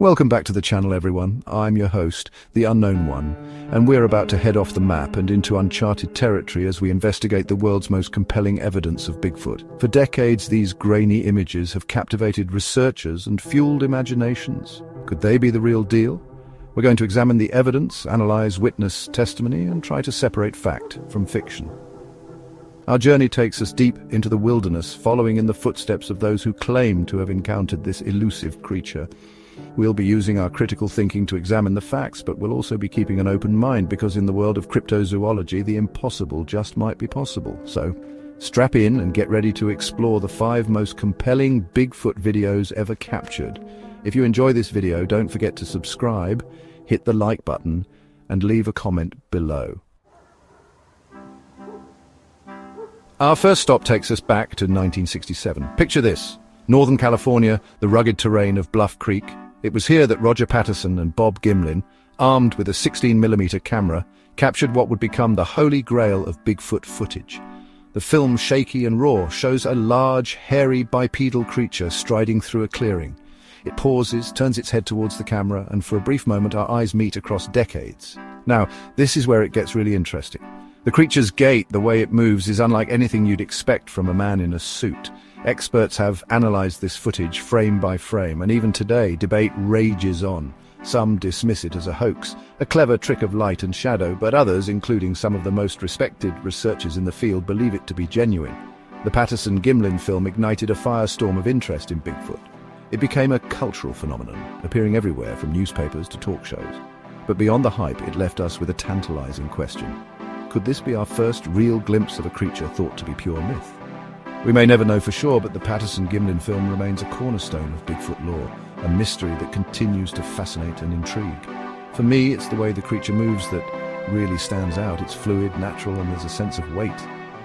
Welcome back to the channel, everyone. I'm your host, the Unknown One, and we're about to head off the map and into uncharted territory as we investigate the world's most compelling evidence of Bigfoot. For decades, these grainy images have captivated researchers and fueled imaginations. Could they be the real deal? We're going to examine the evidence, analyze witness testimony, and try to separate fact from fiction. Our journey takes us deep into the wilderness, following in the footsteps of those who claim to have encountered this elusive creature. We'll be using our critical thinking to examine the facts, but we'll also be keeping an open mind because in the world of cryptozoology, the impossible just might be possible. So, strap in and get ready to explore the 5 most compelling Bigfoot videos ever captured. If you enjoy this video, don't forget to subscribe, hit the like button, and leave a comment below. Our first stop takes us back to 1967. Picture this: Northern California, the rugged terrain of Bluff Creek. It was here that Roger Patterson and Bob Gimlin, armed with a 16mm camera, captured what would become the holy grail of Bigfoot footage. The film, shaky and raw, shows a large, hairy, bipedal creature striding through a clearing. It pauses, turns its head towards the camera, and for a brief moment our eyes meet across decades. Now, this is where it gets really interesting. The creature's gait, the way it moves, is unlike anything you'd expect from a man in a suit. Experts have analyzed this footage frame by frame, and even today, debate rages on. Some dismiss it as a hoax, a clever trick of light and shadow, but others, including some of the most respected researchers in the field, believe it to be genuine. The Patterson-Gimlin film ignited a firestorm of interest in Bigfoot. It became a cultural phenomenon, appearing everywhere from newspapers to talk shows. But beyond the hype, it left us with a tantalizing question. Could this be our first real glimpse of a creature thought to be pure myth? We may never know for sure, but the Patterson-Gimlin film remains a cornerstone of Bigfoot lore, a mystery that continues to fascinate and intrigue. For me, it's the way the creature moves that really stands out. It's fluid, natural, and there's a sense of weight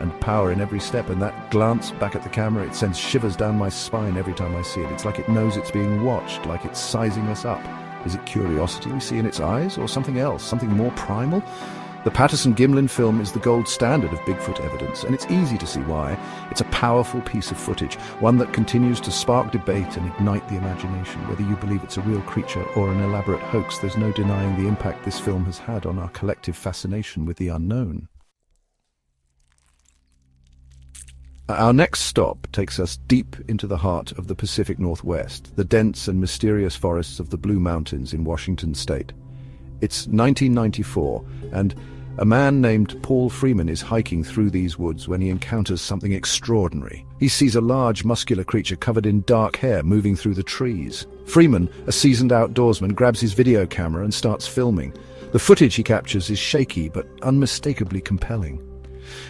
and power in every step, and that glance back at the camera, it sends shivers down my spine every time I see it. It's like it knows it's being watched, like it's sizing us up. Is it curiosity we see in its eyes, or something else, something more primal? The Patterson-Gimlin film is the gold standard of Bigfoot evidence, and it's easy to see why. It's a powerful piece of footage, one that continues to spark debate and ignite the imagination. Whether you believe it's a real creature or an elaborate hoax, there's no denying the impact this film has had on our collective fascination with the unknown. Our next stop takes us deep into the heart of the Pacific Northwest, the dense and mysterious forests of the Blue Mountains in Washington state. It's 1994, and a man named Paul Freeman is hiking through these woods when he encounters something extraordinary. He sees a large, muscular creature covered in dark hair moving through the trees. Freeman, a seasoned outdoorsman, grabs his video camera and starts filming. The footage he captures is shaky but unmistakably compelling.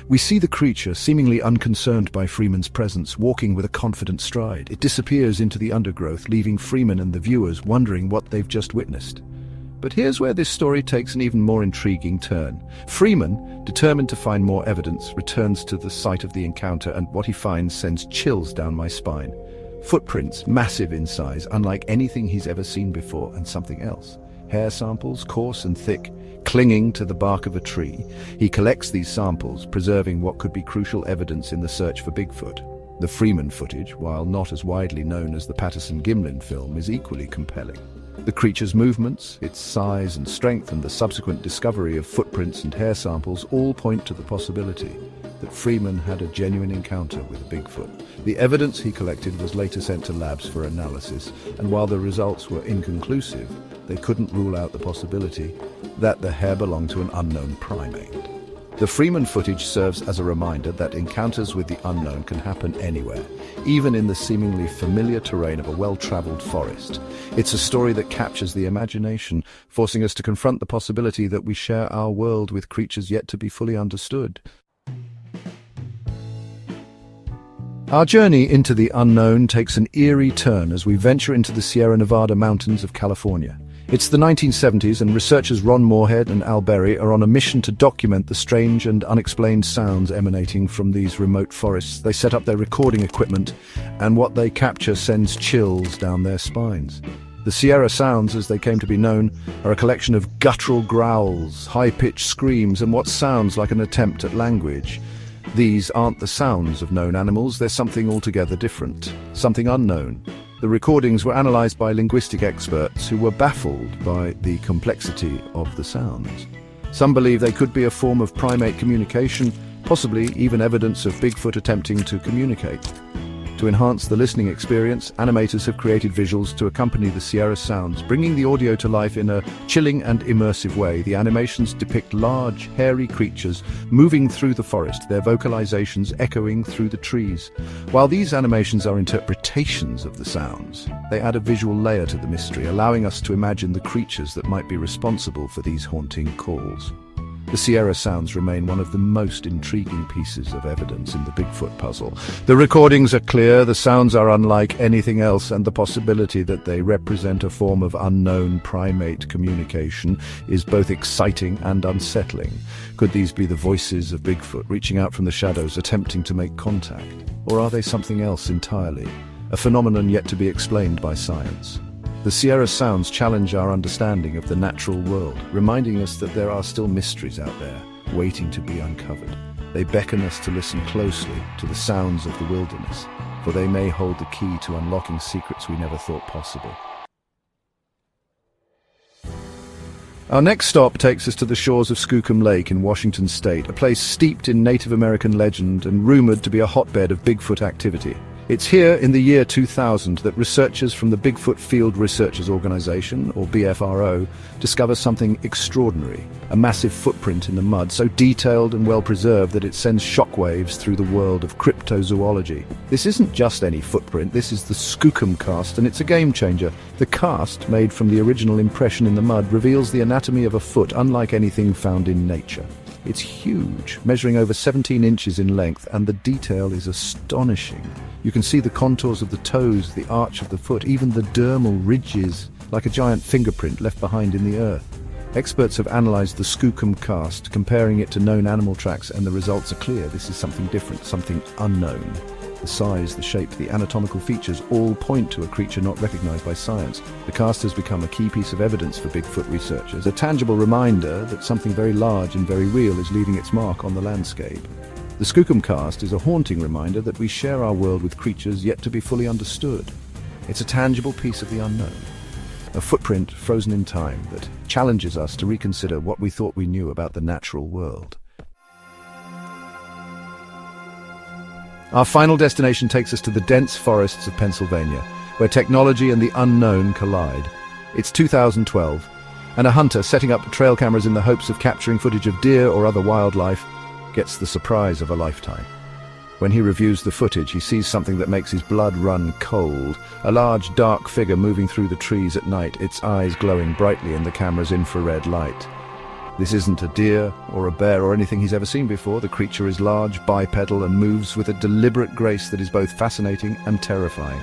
We see the creature, seemingly unconcerned by Freeman's presence, walking with a confident stride. It disappears into the undergrowth, leaving Freeman and the viewers wondering what they've just witnessed. But here's where this story takes an even more intriguing turn. Freeman, determined to find more evidence, returns to the site of the encounter, and what he finds sends chills down my spine. Footprints, massive in size, unlike anything he's ever seen before, and something else. Hair samples, coarse and thick, clinging to the bark of a tree. He collects these samples, preserving what could be crucial evidence in the search for Bigfoot. The Freeman footage, while not as widely known as the Patterson-Gimlin film, is equally compelling. The creature's movements, its size and strength, and the subsequent discovery of footprints and hair samples all point to the possibility that Freeman had a genuine encounter with Bigfoot. The evidence he collected was later sent to labs for analysis, and while the results were inconclusive, they couldn't rule out the possibility that the hair belonged to an unknown primate. The Freeman footage serves as a reminder that encounters with the unknown can happen anywhere, even in the seemingly familiar terrain of a well-traveled forest. It's a story that captures the imagination, forcing us to confront the possibility that we share our world with creatures yet to be fully understood. Our journey into the unknown takes an eerie turn as we venture into the Sierra Nevada mountains of California. It's the 1970s, and researchers Ron Moorhead and Al Berry are on a mission to document the strange and unexplained sounds emanating from these remote forests. They set up their recording equipment, and what they capture sends chills down their spines. The Sierra Sounds, as they came to be known, are a collection of guttural growls, high-pitched screams, and what sounds like an attempt at language. These aren't the sounds of known animals, they're something altogether different, something unknown. The recordings were analyzed by linguistic experts who were baffled by the complexity of the sounds. Some believe they could be a form of primate communication, possibly even evidence of Bigfoot attempting to communicate. To enhance the listening experience, animators have created visuals to accompany the Sierra sounds, bringing the audio to life in a chilling and immersive way. The animations depict large, hairy creatures moving through the forest, their vocalizations echoing through the trees. While these animations are interpretations of the sounds, they add a visual layer to the mystery, allowing us to imagine the creatures that might be responsible for these haunting calls. The Sierra sounds remain one of the most intriguing pieces of evidence in the Bigfoot puzzle. The recordings are clear, the sounds are unlike anything else, and the possibility that they represent a form of unknown primate communication is both exciting and unsettling. Could these be the voices of Bigfoot reaching out from the shadows, attempting to make contact? Or are they something else entirely? A phenomenon yet to be explained by science. The Sierra sounds challenge our understanding of the natural world, reminding us that there are still mysteries out there, waiting to be uncovered. They beckon us to listen closely to the sounds of the wilderness, for they may hold the key to unlocking secrets we never thought possible. Our next stop takes us to the shores of Skookum Lake in Washington state, a place steeped in Native American legend and rumored to be a hotbed of Bigfoot activity. It's here in the year 2000 that researchers from the Bigfoot Field Researchers Organization, or BFRO, discover something extraordinary, a massive footprint in the mud so detailed and well preserved that it sends shockwaves through the world of cryptozoology. This isn't just any footprint, this is the Skookum cast, and it's a game changer. The cast, made from the original impression in the mud, reveals the anatomy of a foot unlike anything found in nature. It's huge, measuring over 17 inches in length, and the detail is astonishing. You can see the contours of the toes, the arch of the foot, even the dermal ridges, like a giant fingerprint left behind in the earth. Experts have analyzed the Skookum cast, comparing it to known animal tracks, and the results are clear. This is something different, something unknown. The size, the shape, the anatomical features all point to a creature not recognized by science. The cast has become a key piece of evidence for Bigfoot researchers, a tangible reminder that something very large and very real is leaving its mark on the landscape. The Skookum cast is a haunting reminder that we share our world with creatures yet to be fully understood. It's a tangible piece of the unknown, a footprint frozen in time that challenges us to reconsider what we thought we knew about the natural world. Our final destination takes us to the dense forests of Pennsylvania, where technology and the unknown collide. It's 2012, and a hunter setting up trail cameras in the hopes of capturing footage of deer or other wildlife gets the surprise of a lifetime. When he reviews the footage, he sees something that makes his blood run cold. A large, dark figure moving through the trees at night, its eyes glowing brightly in the camera's infrared light. This isn't a deer or a bear or anything he's ever seen before. The creature is large, bipedal, and moves with a deliberate grace that is both fascinating and terrifying.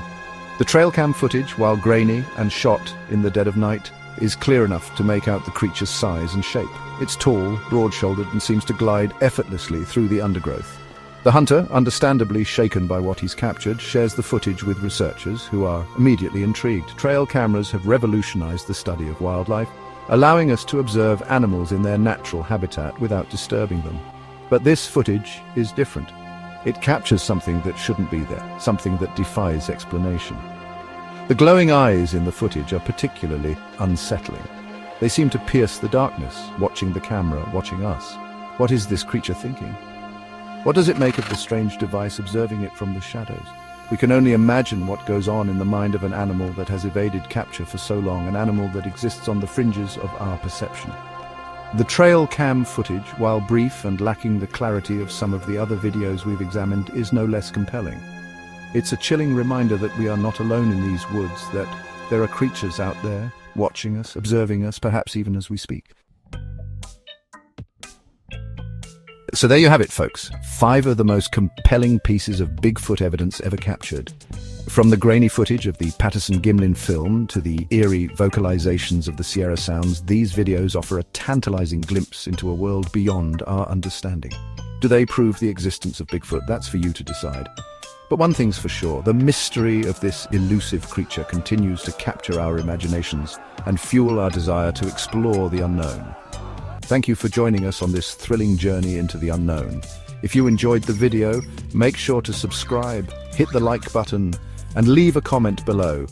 The trail cam footage, while grainy and shot in the dead of night, is clear enough to make out the creature's size and shape. It's tall, broad-shouldered, and seems to glide effortlessly through the undergrowth. The hunter, understandably shaken by what he's captured, shares the footage with researchers who are immediately intrigued. Trail cameras have revolutionized the study of wildlife, allowing us to observe animals in their natural habitat without disturbing them. But this footage is different. It captures something that shouldn't be there, something that defies explanation. The glowing eyes in the footage are particularly unsettling. They seem to pierce the darkness, watching the camera, watching us. What is this creature thinking? What does it make of the strange device, observing it from the shadows? We can only imagine what goes on in the mind of an animal that has evaded capture for so long, an animal that exists on the fringes of our perception. The trail cam footage, while brief and lacking the clarity of some of the other videos we've examined, is no less compelling. It's a chilling reminder that we are not alone in these woods, that there are creatures out there, watching us, observing us, perhaps even as we speak. So there you have it, folks. 5 of the most compelling pieces of Bigfoot evidence ever captured. From the grainy footage of the Patterson-Gimlin film to the eerie vocalizations of the Sierra sounds, these videos offer a tantalizing glimpse into a world beyond our understanding. Do they prove the existence of Bigfoot? That's for you to decide. But one thing's for sure, the mystery of this elusive creature continues to capture our imaginations and fuel our desire to explore the unknown. Thank you for joining us on this thrilling journey into the unknown. If you enjoyed the video, make sure to subscribe, hit the like button, and leave a comment below.